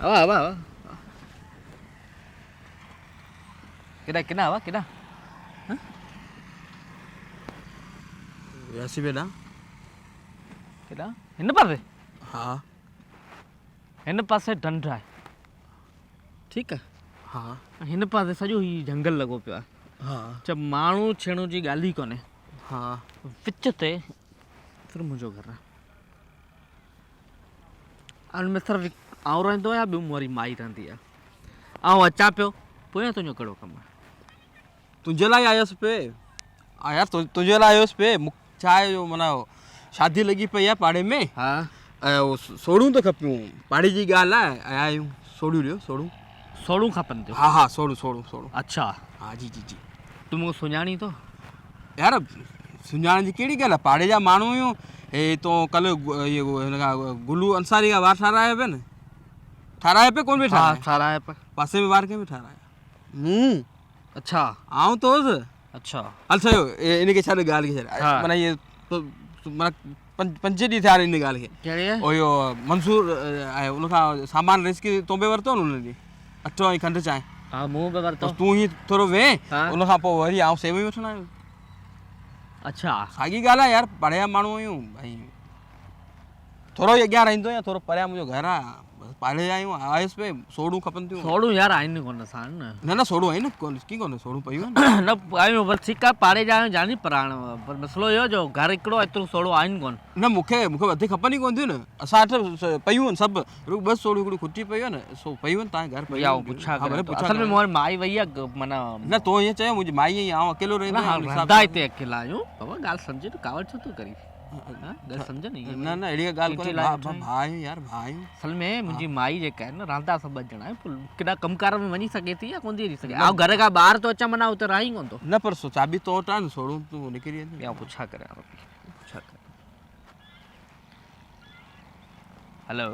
आवा आवा आवा केड़ा केड़ा आवा केड़ा ऐसी बेटा केड़ा इन पासे हाँ इन पासे ढंढ आहे ठीक है हाँ हिन पासे सॼो ही जंगल लॻो पियो आहे हाँ जब माण्हू छेणो जी ॻाल्हि ई कोन्हे हाँ विच ते फिर मुंहिंजो घर आहे उन में सिर्फ़ु आउं रहंदो आहियां ॿियो वरी माई रहंदी आहे आउं अचां पियो पोयां तुंहिंजो कहिड़ो कमु आहे तुझे लाइ आयुसि पे यार तुझे लाइ आयुसि पे छा आहे जो माना शादी लॻी पई आहे पाड़े में हा ऐं सोड़ूं त खपियूं पाड़े जी ॻाल्हि आहे आया आहियूं सोड़ियूं ॾियो सोड़ूं सोड़ूं खपनि थियूं हाँ हाँ सोड़ूं सोड़ूं सोड़ूं अच्छा हाँ जी जी जी तूं मूंखे सुञाणी थो यार सुञाण जी कहिड़ी ॻाल्हि आहे पाड़े जा माण्हू आहियूं हे तो कल्ह इहे हिन खां गुलू अंसारी खां वार ठाराया पिया न ठाराया पिया कोन बि हा ठाराया ठाराए पर पासे में वार कंहिं बि ठाराया अच्छा आऊं तोसि अच्छा हल सही इनखे छॾ ॻाल्हि खे छॾ हा। माना इहे माना 5 ॾींहं थिया इन ॻाल्हि खे कहिड़ी आहे ओ इहो मंसूर आहे उनखां सामान रिस्क तोबे वरितो न उन ॾींहुं अटो ऐं खंडु चांहि हा मूं बि वरितो तूं हीअं थोरो वेह हा। उनखां पोइ वरी आउं सेव ई वठणु आयो अच्छा साॻी ॻाल्हि आहे यार पढ़िया माण्हू आहियूं भई थोरो ई अॻियां रहंदो आहियां थोरो परियां मुंहिंजो घर आहे बसि पाड़े जा आहियूं आयुसि पे सोड़ूं खपनि थियूं सोड़ूं यार आहिनि कोन असां न न सोड़ूं आहिनि कोन की कोन्हे सोड़ूं पयूं आहिनि न आहियूं बसि ठीकु आहे पाड़े जा आहियूं जानी पर हाणे पर मसइलो इहो जो घर हिकिड़ो एतिरो सोड़ो आहिनि कोन न मूंखे वधीक खपनि ई कोन थियूं न असां वटि पयूं आहिनि सभु बसि सोड़ियूं हिकिड़ियूं खुटी पयूं आहिनि सो पयूं आहिनि तव्हांजे घर भैया पयूं पुछा हा, भले पुछा असल में कयो। मोर माई वई आहे माना न तो ईअं चयो मुंहिंजी माई ऐं आउं अकेलो न रहंदो हा आहियां, रहंदा हिते अकेला आहियूं बाबा ॻाल्हि सम्झे त कावड़ छो थो करी ॻाल्हि सम्झ न न न अहिड़ी ॻाल्हि कोन्हे लाइ भाउ आहियूं यार भाउ आहियूं असल में मुंहिंजी माई जेका आहे न रहंदा सभु ॿ ॼणा आहियूं केॾा कमकार में वञी सघे थी या कोन थी वञी सघे ऐं घर खां ॿाहिरि थो अचां माना हुते रही कोन थो न पर चाबी तो वटि आहे न सोड़ूं तूं निकिरी वेंदी या पुछा करियां पुछा करियां हेलो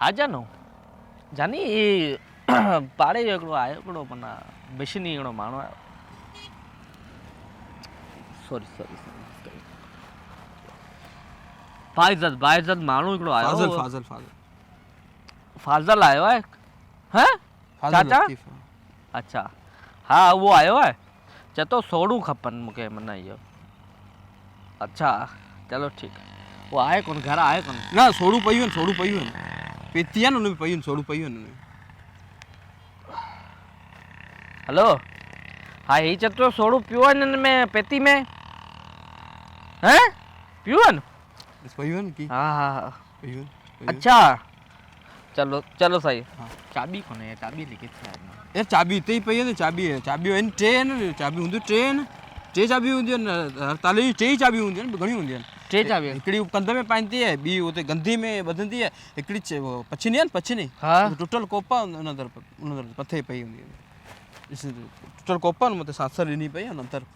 हा जानो जानी पाड़े जो हिकिड़ो आयो हिकिड़ो माना बिशनी हिकिड़ो माण्हू आयो सॉरी सॉरी बाइज़त माण्हू हिकिड़ो आयो फाज़ल फाज़ल फाज़ल फाज़ल आयो आहे हैं फाज़ल चाचा लतीफ़। अच्छा हा उहो आयो आहे चए थो सोड़ूं खपनि मूंखे माना इहो अच्छा चलो ठीकु आहे उहो आहे कोन घर आहे कोन न सोड़ूं पयूं आहिनि पेती आहे न हुन में पयूं आहिनि सोड़ूं पयूं आहिनि हुन में हेलो हा ही चए थो सोड़ूं पियो आहिनि हिन में पेती में हैं पियो आहिनि बसि पयूं आहिनि की हा हा हा पयूं आहिनि अच्छा चलो चलो सही हाँ। चाबी कोन्हे यार चाबी लिखी थी यार चाबी हिते ई पई आहे न चाबियूं आहिनि टे आहिनि चाबियूं हूंदियूं टे आहिनि टे चाबियूं हूंदियूं आहिनि हर ताले जी टे ई चाबियूं हूंदियूं आहिनि घणियूं हूंदियूं आहिनि टे चाबियूं हिकिड़ी कंध में पाईंदी आहे ॿी हुते गंदी में ॿधंदी आहे हिकिड़ी पछिनी आहे न पछिनी हा टुटल कोप आहे उन तरफ़ मथे पई हूंदी आहे ॾिस टुटल कोप आहे न मथे सासर ॾिनी पई आहे न अंदरि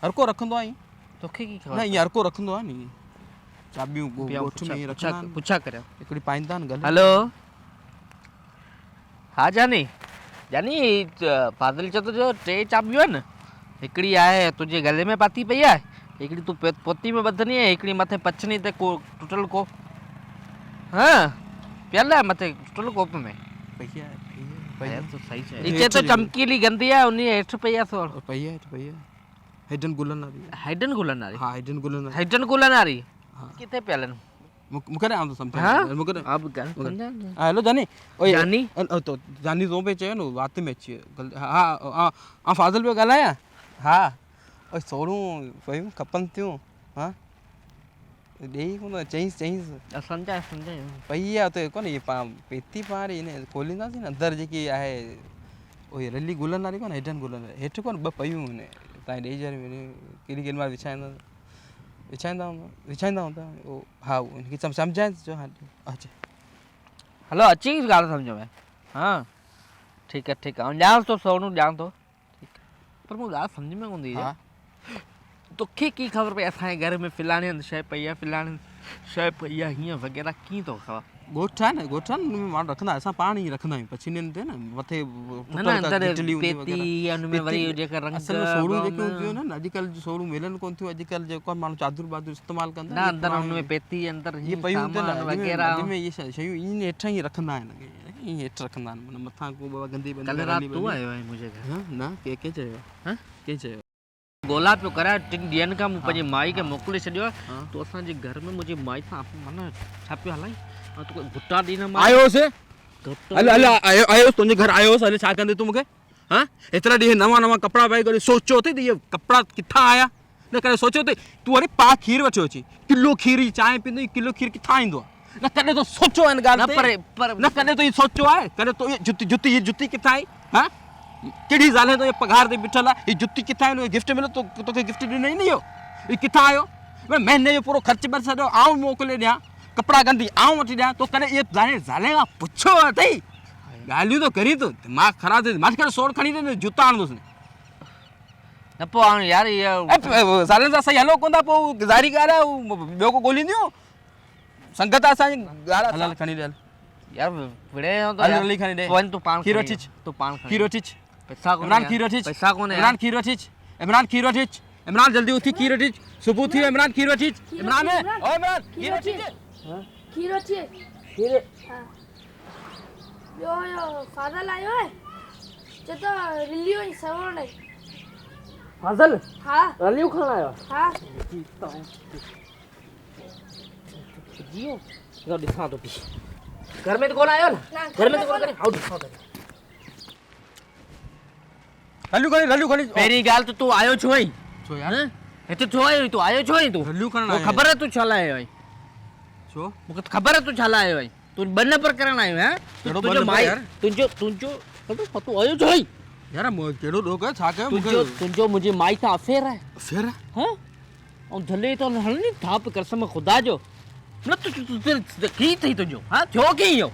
हर को रखंदो आहे ईअं तोखे की न ख़बर ईअं हर को रखंदो आहे नी चाबियूं ॻोठ में ईअं रखंदा आहिनि पुछा करियो हिकिड़ी पाईंदा आहिनि गले हेलो हा जानी जानी फाज़ल चए थो जो टे चाबियूं आहिनि हिकिड़ी आहे तुंहिंजे गले में पाती पई आहे हिकिड़ी तूं पोती में ॿधंदी आहे हिकिड़ी मथे पछनी ते को टुटल कोप हा पियल आहे मथे टुटल कोप में पई आहे यार तूं सही चए नीचे तो चमकीली गंदी आहे उन हेठि पई आहे सोड़ पई आहे हेडन गुलन वारी हेडन गुलन वारी हा हेडन गुलन वारी हेडन गुलन वारी हाँ। किथे पियल आहिनि मूंखे न आउं त हाँ? सम्झां मूंखे न आप ॻाल्हि हेलो जानी ओए जानी? तो जानी तो पे चयो न वात में अची वियो। हा हा फाज़ल पियो ॻाल्हायां हा ओए सोड़ूं पयूं खपनि थियूं हा ॾेई कोन चईंसि सम्झाए पई आहे हुते कोन इहे पेती पारी इन खोलींदासीं न अंदरि जेकी आहे उहे रली गुलन वारी कोन हेडन गुलन वारी हेठि कोन ॿ पयूं आहिनि तव्हां ॾेई जर केॾी महिल विछाईंदा हूंदा उहो हा हुनखे सम्झाइसि जो हा अचे हलो अची ॻाल्हि सम्झ में हा ठीकु आहे ॼाण थो सोनू ॼाण थो ठीकु आहे पर मूं ॻाल्हि सम्झ में कोन थी हा तोखे की ख़बर पई असांजे घर में फलाणी हंधि शइ पई आहे फलाणी शइ पई आहे हीअं वग़ैरह कीअं थो खावा ॻोठ आहे न ॻोठनि में माण्हू रखंदा असां पाण ई रखंदा आहियूं पछीननि ते न मथे न न अंदरि पेती या हुन में वरी जेका रंग असल में सोड़ू जेके हूंदियूं आहिनि न अॼुकल्ह जी सोड़ू मिलनि कोन थियूं अॼुकल्ह जेको माण्हू चादर वादर इस्तेमालु कंदा न अंदरि हुन में पेती अंदरि इहे पयूं हूंदियूं सामान आहिनि वग़ैरह अॼु में इहे शयूं ईअं हेठां ई रखंदा आहिनि ईअं हेठि रखंदा आहिनि माना मथां को बाबा गंदी कल्ह राति तूं आयो आहे मुंहिंजे घर हाँ ना के चयो हाँ? के चयो ॻोल्हा पियो कराए 3 ॾींहंनि खां मूं पंहिंजी माई खे मोकिले छॾियो आहे तूं असांजे घर में मुंहिंजी माई सां माना छा पियो हलाई ऐं तोखे घुटा ॾींदमि मां आयोसि हल हल आयोसि तुंहिंजे घर आयोसि हले छा कंदे तूं मूंखे हाँ एतिरा ॾींहं नवां कपिड़ा पाए करे सोचियो अथई त इहे कपिड़ा किथां आया न करे सोचियो अथई तूं वरी पा खीर वठी अची किलो खीर जी चांहि पीअंदई किलो खीर किथां ईंदो आहे न कॾहिं तो सोचियो आहे हिन ॻाल्हि ते न कॾहिं तो इहो सोचियो आहे कॾहिं तो इहे जुती किथां आई हाँ कहिड़ी ज़ाल तो पघार ते बीठल आहे हीअ जुती किथां आई गिफ्ट मिलो तोखे गिफ्ट ॾिनई न इहो हीउ किथां आयो महीने जो पूरो ख़र्च भरे छॾियो आऊं मोकिले ॾियां कपिड़ा गंदी आऊं वठी ॾियां तो कॾहिं इहे ज़ाले खां पुछो अथई ॻाल्हियूं तो करी तो दिमाग़ ख़राबु थिए मां करे सोड़ खणी ॾे जूता आणंदुसि न पोइ हाणे यार इहा ज़ालनि सां सही हलो कोन था पोइ ज़ाहिरी ॻाल्हि आहे ॿियो को ॻोल्हींदियूं संगत आहे असांजी ॻाल्हि हल खणी ॾे हल यार विड़े हली खणी ॾे वञ तूं पाण खीर वठी तूं पाण खीर वठी पैसा कोन इमरान खीर वठी पैसा कोन इमरान खीर वठी इमरान खीर वठी इमरान जल्दी उथी खीर वठी सुबुह थी इमरान खीर वठी इमरान ओ इमरान खीर वठी खीर वठी खीर हाँ यो फादल आयो है जो तो रिलियो ही सवण है फाजल हाँ रलियो खाना आयो हाँ जियो तो दिखा तो पी घर में तो कौन आयो ना घर में तो कौन करे आओ दिखा तो रलियो खणी पहिरीं ॻाल्हि त तूं आयो छो आई छो यार हिते छो आयो तूं आयो छो आई तूं रलियो खणण तोखे ख़बर आहे तूं छा लाइ आयो आई छो मूंखे ख़बर आहे तूं छा लाइ आयो आई तूं ॿ नंबर करण आयो हैं कहिड़ो ॿ तुंहिंजो नंबर माई यार? तुंहिंजो तूं आयो छो आई यार कहिड़ो ॾोक आहे छा कयो तुंहिंजो मुंहिंजी माई सां अफेयर आहे फिर हाँ ऐं झले तो हलनी थाप कसम खुदा जो न तूं की थी तुंहिंजो हाँ थियो की इहो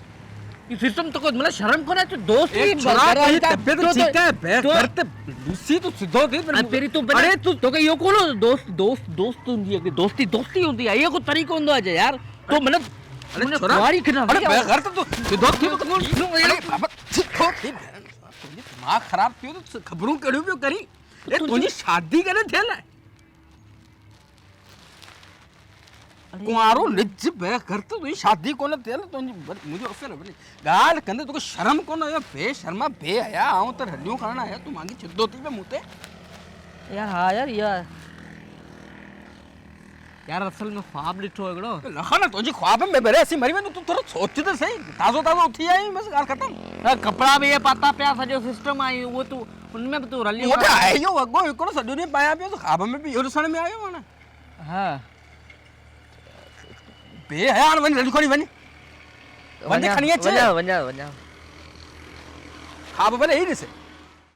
ये सिस्टम तो कोई मतलब शर्म कोने तू दोस्त एक छोरा कहीं तबियत ठीक है बे घर ते दूसरी तो सिद्धो दे तेरी तू अरे तू तो यो कोन दोस्त हुंदी है दोस्ती हुंदी है ये को तरीको हुंदो है यार तो मतलब अरे छोरा वारी खना अरे बे घर ते तू सिद्धो थी तो अरे बाबा सिद्धो थी दिमाग खराब थियो तो खबरूं कड़ियो पियो करी ए तुझी शादी करे थियल है कुंवारो निज बे घर ते तुझी शादी कोन थियल तुझी मुझे अफेयर भले गाल कंदे तोखे शर्म कोन आयो बे शर्मा बे आया आऊं त रलियो खणण आया तू मांगी सिद्धो थी पे मुते यार हाँ यार यार असल में ख्वाब ॾिठो हिकिड़ो लखन तुझी ख्वाब में बेरे ऐसी मरी में तू थोड़ा सोच तो सही ताज़ो उठी आई बस गाल खत्म कपड़ा भी ये पाता पिया सॼो सिस्टम आई वो तू उनमें भी तू रली वो तो है यो अगो हिकिड़ो सॼो ॾींहुं पाया पियो त ख्वाब में भी इहो ॾिसण में आयो माना हाँ बे यार वञ रली खणी वञ खणी अच वञा ख्वाब भले ही ॾिसे